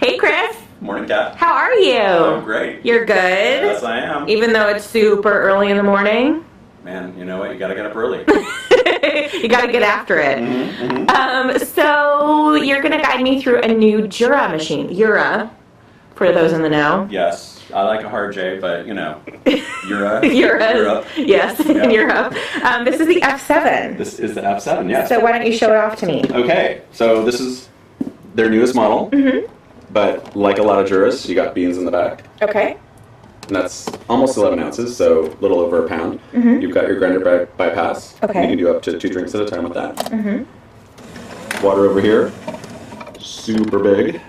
Hey, Chris. Morning, Kat. How are you? I'm great. You're good? Yes, I am. Even though it's super early in the morning? Man, you know what? You gotta get up early. You gotta get after it. So you're gonna guide me through a new Juurraa machine. Juurraa, for those in the know. Yes. I like a hard J, but you know, Juurraa. Juurraa. Yes, Yeah. Juurraa. This is the F7. This is the F7, yes. So why don't you show it off to me? Okay, so this is their newest model, but like a lot of Juurraas, you got beans in the back. Okay. And that's almost 11 ounces, so a little over a pound. You've got your grinder bypass. Okay. You can do up to 2 drinks at a time with that. Water over here, super big,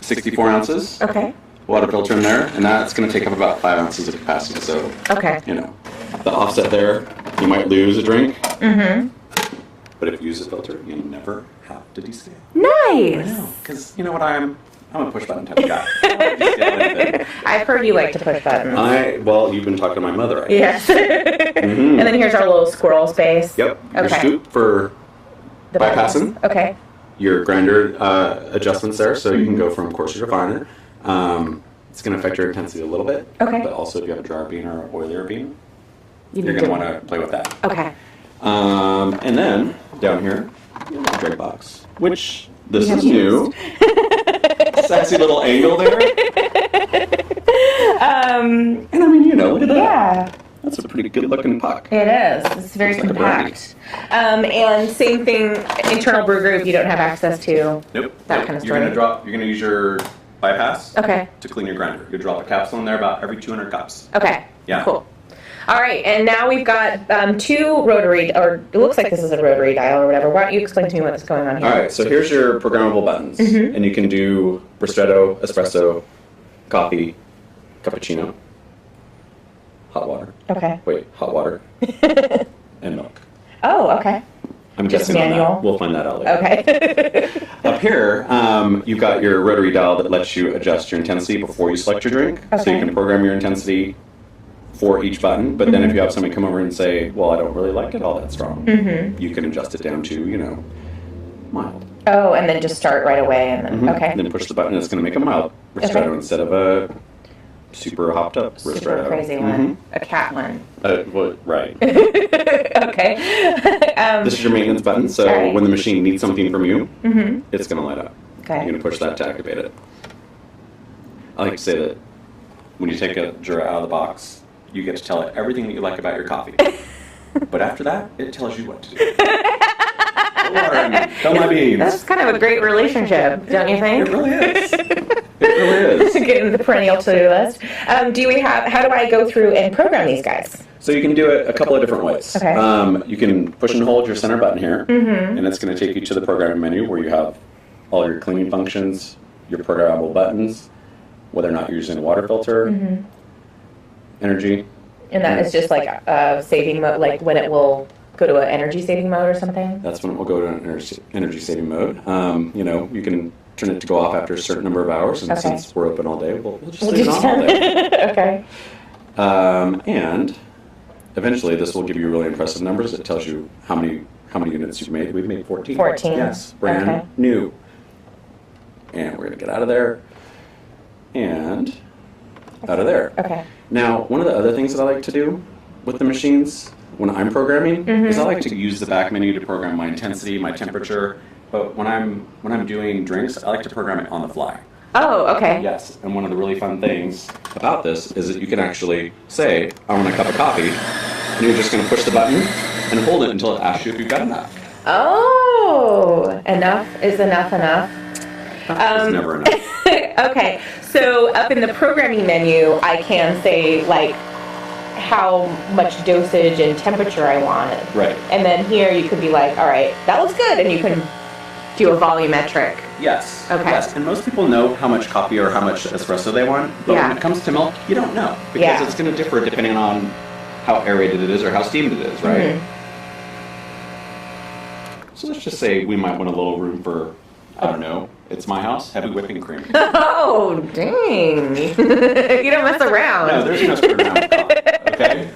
64 ounces. Okay. Water filter in there, and that's going to take up about 5 ounces of capacity. So, Okay. you know, the offset there, you might lose a drink. But if you use a filter, you never have to descale. Nice. Because you know what I'm a push button type of guy. I don't like to descale anything. I've heard you like to push buttons. Well, you've been talking to my mother, right? Yes. And then here's our little squirrel space. Yep. Your Okay. scoop for The buttons. bypassing. Okay. Your grinder adjustments there, so you can go from coarser to finer. It's going to affect your intensity a little bit. Okay. But also, if you have a jar bean or oilier bean, You you're need going to want to play with that. Okay. And then down here, you have a drink box, which this have is new. Sexy little angle there. And I mean, you know, look at that. Yeah. That's a pretty good looking puck. It is. It's very Looks like a compact. And same thing, internal brew group you don't have access to. Nope. That nope. kind of You're gonna story. you're gonna use your bypass Okay. to clean your grinder. You drop a capsule in there about every 200 cups. Okay. Yeah. Cool. All right, and now we've got 2 rotary, or it looks like this is a rotary dial or whatever. Why don't you explain to me what's going on here? All right, so here's your programmable buttons, and you can do ristretto, espresso, coffee, cappuccino, hot water. Okay. Wait, hot water and milk. Oh, okay. I'm Just guessing on manual? that. We'll find that out later. Okay. Up here, you've got your rotary dial that lets you adjust your intensity before you select your drink. So Okay. you can program your intensity for each button, but then if you have somebody come over and say, well, I don't really like it all that strong, you can adjust it down to, you know, mild. Oh, and then just start right away, and then, okay. And then push the button, and it's going to make a mild ristretto instead of a super hopped up ristretto. Super crazy one. A cat one. Well, right. Okay. This is your maintenance button, so Alright. when the machine needs something from you, it's going to light up. Okay. You're going to push that to activate it. I like to say that when you take a Juurraa out of the box, you get to tell it everything that you like about your coffee. But after that, it tells you what to do. Warren, fill my beans. That's kind of a great relationship, don't you think? It really is. It really is. Getting the perennial to-do list. How do I go through and program these guys? So you can do it a couple of different ways. Okay. You can push and hold your center button here, and it's going to take you to the programming menu where you have all your cleaning functions, your programmable buttons, whether or not you're using a water filter, energy. And that is just like saving mode, like when it will go to an energy saving mode or something? That's when it will go to an energy saving mode. You know, you can turn it to go off after a certain number of hours, and since we're open all day, we'll just leave it on all day. Okay. And eventually, this will give you really impressive numbers. It tells you how many units you've made. We've made 14. 14. Yes, brand new. And we're going to get out of there and out of there. Okay. Now, one of the other things that I like to do with the machines when I'm programming is I like to use the back menu to program my intensity, my temperature. But when I'm doing drinks, I like to program it on the fly. Oh, okay. Yes, and one of the really fun things about this is that you can actually say, I want a cup of coffee, and you're just going to push the button and hold it until it asks you if you've got enough. Oh, enough is enough. It's never enough. Okay, so up in the programming menu, I can say like how much dosage and temperature I wanted. Right. And then here you could be like, all right, that looks good, and you can do a volumetric. Yes. Okay. Yes, and most people know how much coffee or how much espresso they want, but Yeah. when it comes to milk, you don't know because Yeah. it's going to differ depending on how aerated it is or how steamed it is, right? So let's just say we might want a little room for, I don't know, it's my house, heavy whipping cream. Oh, dang. You don't mess around. No, there's no screw around with coffee, okay?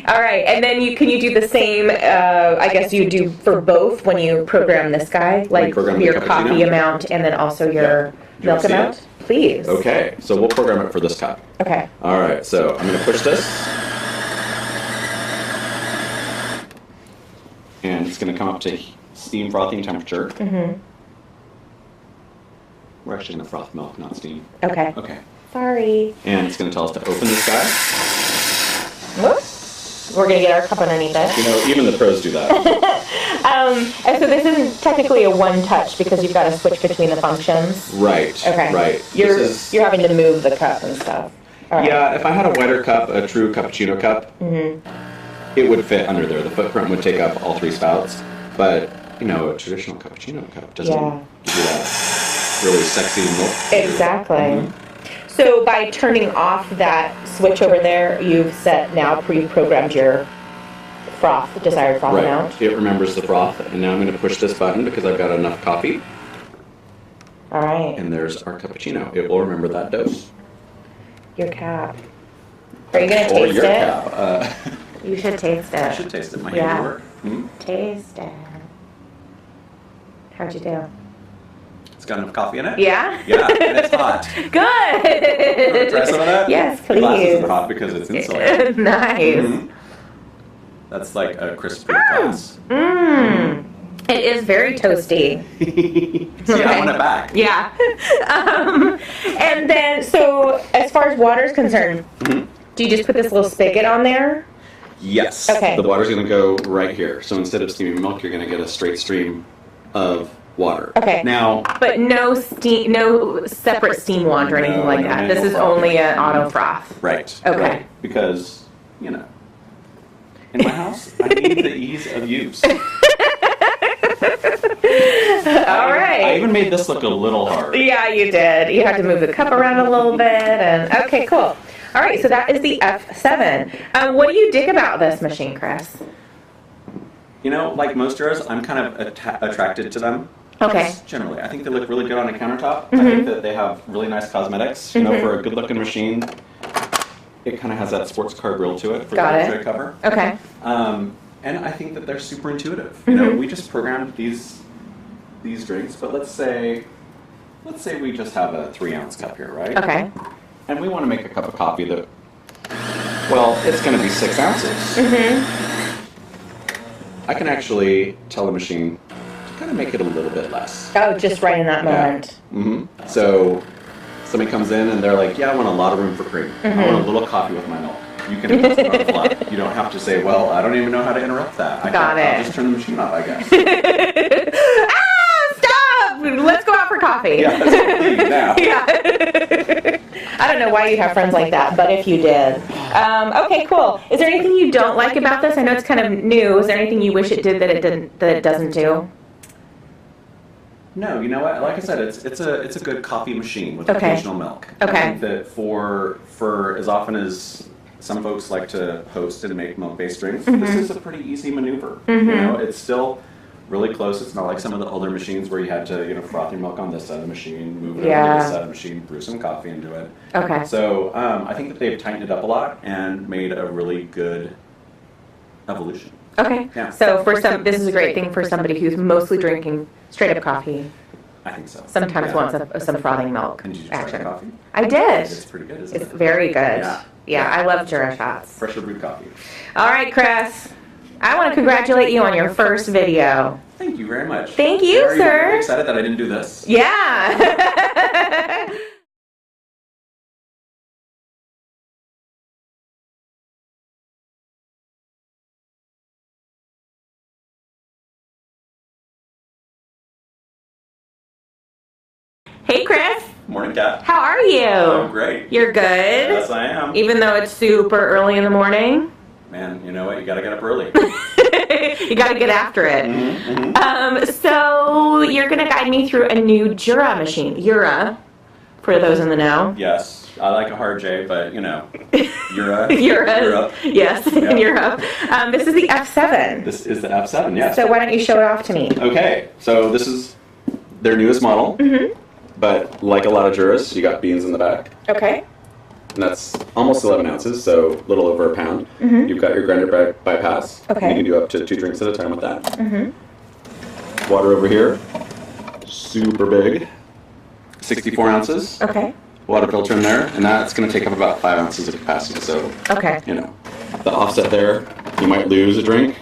All right, and then can you do the same? I guess you do for both when you program this guy, like program the your cappuccino? coffee amount and then also your Do you milk wanna see amount. it? Please. Okay, so we'll program it for this cup. Okay. All right, so I'm going to push this. And it's going to come up to steam frothing temperature. Mm-hmm. We're actually going to froth milk, not steam. Okay. Okay. Sorry. And it's going to tell us to open this guy. Whoops. We're gonna get our cup underneath it. You know, even the pros do that. And so this isn't technically a one-touch because you've got to switch between the functions. Right. Okay. Right. You're having to move the cup and stuff. All right. Yeah, if I had a wider cup, a true cappuccino cup, it would fit under there. The footprint would take up all three spouts. But, you know, a traditional cappuccino cup doesn't give you that really sexy milk. Exactly. So by turning off that switch over there, you've pre-programmed your desired froth amount. It remembers the froth, and now I'm going to push this button because I've got enough coffee. All right. And there's our cappuccino. It will remember that dose. Your cap. Are you going to taste your it? Cap. You should taste it. I should taste it. My hand work. Taste it. How'd you do? It's got enough coffee in it? Yeah? Yeah, and it's hot. Good! Try some of that? Yes, The glass please. isn't hot because it's insulated. Nice. That's like a crispy glass. It is very toasty. See, I want it back. Yeah. And then, so as far as water is concerned, do you just put this little spigot on there? Yes. Okay. The water's going to go right here. So instead of steaming milk, you're going to get a straight stream of water. Okay. Now, but no steam, no separate steam wand or anything like that. This is only an auto froth. Right. Okay. Right. Because, you know, in my house, I need the ease of use. All right. I even made this look a little hard. Yeah, you did. You had to move the cup around a little bit, and okay, cool. All right, so that is the F7. What do you dig about this machine, Chris? You know, like most Juurraas, I'm kind of attracted to them. Okay. Just generally, I think they look really good on a countertop. I think that they have really nice cosmetics. You know, for a good-looking machine, it kind of has that sports car grill to it for the tray cover. Okay. And I think that they're super intuitive. You know, we just programmed these drinks, but let's say we just have a 3-ounce cup here, right? Okay. And we want to make a cup of coffee that, well, it's going to be 6 ounces. I can actually tell the machine to kind of make it a little bit less. Oh, just right in that moment. So somebody comes in and they're like, yeah, I want a lot of room for cream. I want a little coffee with my milk. You can adjust it on the fly. You don't have to say, well, I don't even know how to interrupt that. I'll just turn the machine off, I guess. Stop! Let's go out for coffee. Yeah, let's leave now. I don't know why you have friends like that, but if you did. Okay, cool. Is there anything you don't like about this? I know it's kind of new. Is there anything you wish it did that it doesn't do? No, you know what? Like I said, it's a good coffee machine with occasional milk. Okay. I think that for as often as some folks like to host and make milk-based drinks, this is a pretty easy maneuver. You know, it's still really close. It's not like some of the older machines where you had to, froth your milk on this side of the machine, move it over to this side of the machine, brew some coffee into it. Okay. So I think that they've tightened it up a lot and made a really good evolution. Okay. Yeah. So this is a great thing for somebody who's mostly drinking straight up coffee. I think so. Sometimes wants some frothing milk And did you try the coffee? I did. It's pretty good, isn't it? It's very good. Yeah. I love Juurraa shots. Pressure brewed coffee. All right, Chris. I want to congratulate you on your first video. Thank you very much. Thank you, Are sir. you excited that I didn't do this? Yeah. Hey, Chris. Morning, Kat. How are you? I'm great. You're good? Yes, I am. Even though it's super early in the morning? Man, you know what? You gotta get up early. You gotta get after it. So you're gonna guide me through a new Juurraa machine. Juurraa, for those in the know. Yes, I like a hard J, but Juurraa. Juurraa. Yes, Yeah. Juurraa. This is the F7. This is the F7, yes. So why don't you show it off to me? Okay, so this is their newest model, but like a lot of Juurraas, you got beans in the back. Okay. and that's almost 11 ounces, so a little over a pound. You've got your grinder bypass. Okay. You can do up to 2 drinks at a time with that. Water over here, super big, 64 ounces. Okay. Water filter in there, and that's going to take up about 5 ounces of capacity. So, Okay. you know, the offset there, you might lose a drink.